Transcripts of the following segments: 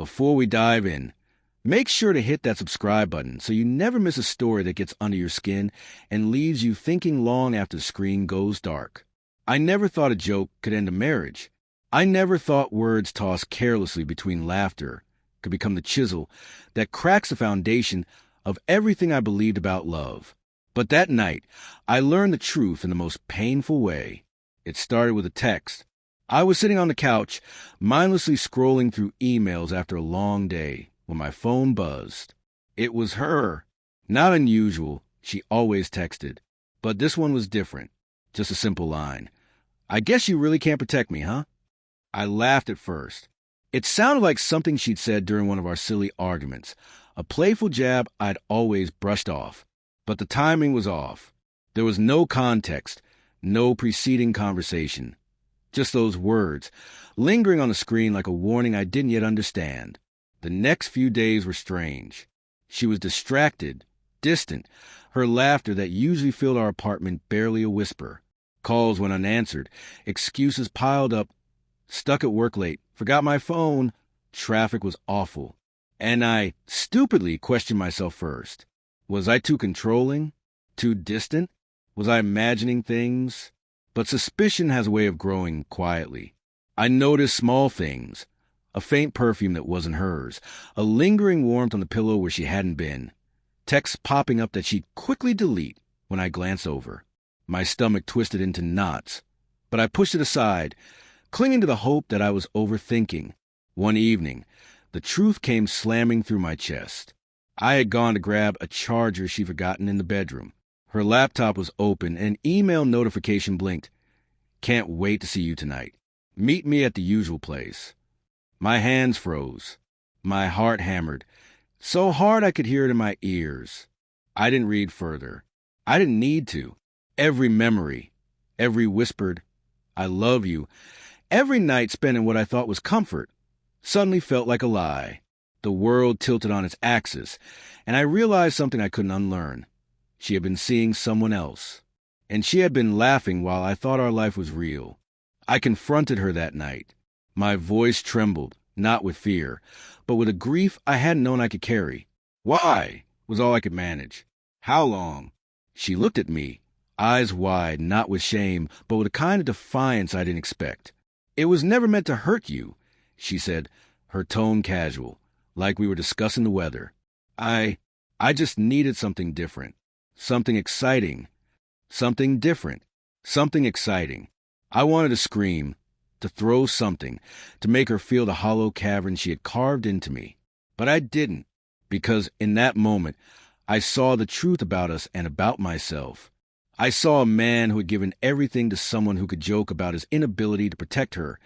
before we dive in, make sure to hit that subscribe button so you never miss a story that gets under your skin and leaves you thinking long after the screen goes dark. I never thought a joke could end a marriage. I never thought words tossed carelessly between laughter could become the chisel that cracks the foundation of everything I believed about love. But that night, I learned the truth in the most painful way. It started with a text. I was sitting on the couch, mindlessly scrolling through emails after a long day, when my phone buzzed. It was her. Not unusual, she always texted. But this one was different. Just a simple line. "I guess you really can't protect me, huh?" I laughed at first. It sounded like something she'd said during one of our silly arguments, a playful jab I'd always brushed off. But the timing was off. There was no context, no preceding conversation. Just those words, lingering on the screen like a warning I didn't yet understand. The next few days were strange. She was distracted, distant, her laughter that usually filled our apartment barely a whisper. Calls went unanswered, excuses piled up, stuck at work late, forgot my phone. Traffic was awful. And I stupidly questioned myself first. Was I too controlling? Too distant? Was I imagining things? But suspicion has a way of growing quietly. I noticed small things. A faint perfume that wasn't hers. A lingering warmth on the pillow where she hadn't been. Texts popping up that she'd quickly delete when I glanced over. My stomach twisted into knots. But I pushed it aside, clinging to the hope that I was overthinking. One evening, the truth came slamming through my chest. I had gone to grab a charger she'd forgotten in the bedroom. Her laptop was open, and an email notification blinked. "Can't wait to see you tonight. Meet me at the usual place." My hands froze. My heart hammered, so hard I could hear it in my ears. I didn't read further. I didn't need to. Every memory, every whispered, "I love you," every night spent in what I thought was comfort, suddenly felt like a lie. The world tilted on its axis, and I realized something I couldn't unlearn. She had been seeing someone else, and she had been laughing while I thought our life was real. I confronted her that night. My voice trembled, not with fear, but with a grief I hadn't known I could carry. "Why?" was all I could manage. "How long?" She looked at me, eyes wide, not with shame, but with a kind of defiance I didn't expect. "It was never meant to hurt you," she said, her tone casual, like we were discussing the weather. I just needed something different. Something exciting. Something different. Something exciting. I wanted to scream, to throw something, to make her feel the hollow cavern she had carved into me. But I didn't, because in that moment, I saw the truth about us and about myself. I saw a man who had given everything to someone who could joke about his inability to protect her,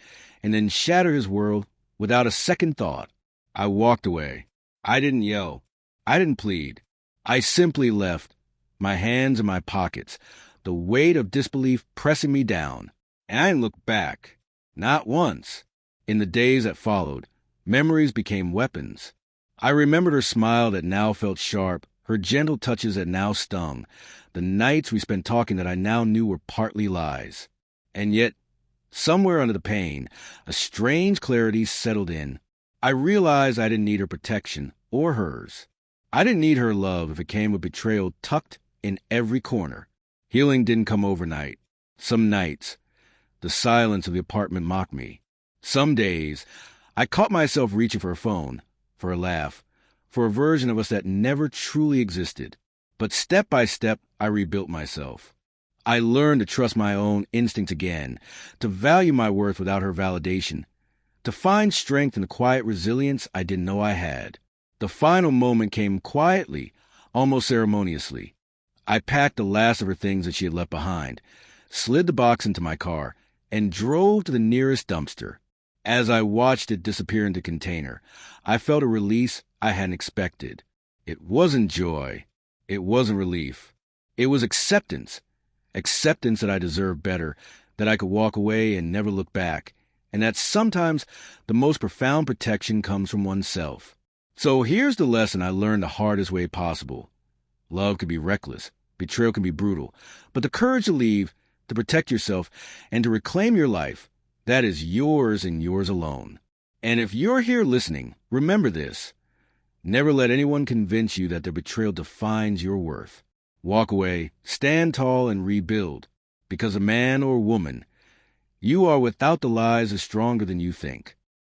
and then shatter his world without a second thought. I walked away. I didn't yell. I didn't plead. I simply left, my hands in my pockets, the weight of disbelief pressing me down. And I didn't look back. Not once. In the days that followed, memories became weapons. I remembered her smile that now felt sharp, her gentle touches that now stung, the nights we spent talking that I now knew were partly lies. And yet, somewhere under the pain, a strange clarity settled in. I realized I didn't need her protection, or hers. I didn't need her love if it came with betrayal tucked in every corner. Healing didn't come overnight. Some nights, the silence of the apartment mocked me. Some days, I caught myself reaching for a phone, for a laugh, for a version of us that never truly existed. But step by step, I rebuilt myself. I learned to trust my own instincts again, to value my worth without her validation, to find strength in the quiet resilience I didn't know I had. The final moment came quietly, almost ceremoniously. I packed the last of her things that she had left behind, slid the box into my car, and drove to the nearest dumpster. As I watched it disappear into the container, I felt a release I hadn't expected. It wasn't joy. It wasn't relief. It was acceptance. Acceptance that I deserved better, that I could walk away and never look back, and that sometimes the most profound protection comes from oneself. So here's the lesson I learned the hardest way possible. Love can be reckless, betrayal can be brutal, but the courage to leave, to protect yourself, and to reclaim your life, that is yours and yours alone. And if you're here listening, remember this. Never let anyone convince you that their betrayal defines your worth. Walk away, stand tall, and rebuild. Because a man or woman, you are without the lies is stronger than you think.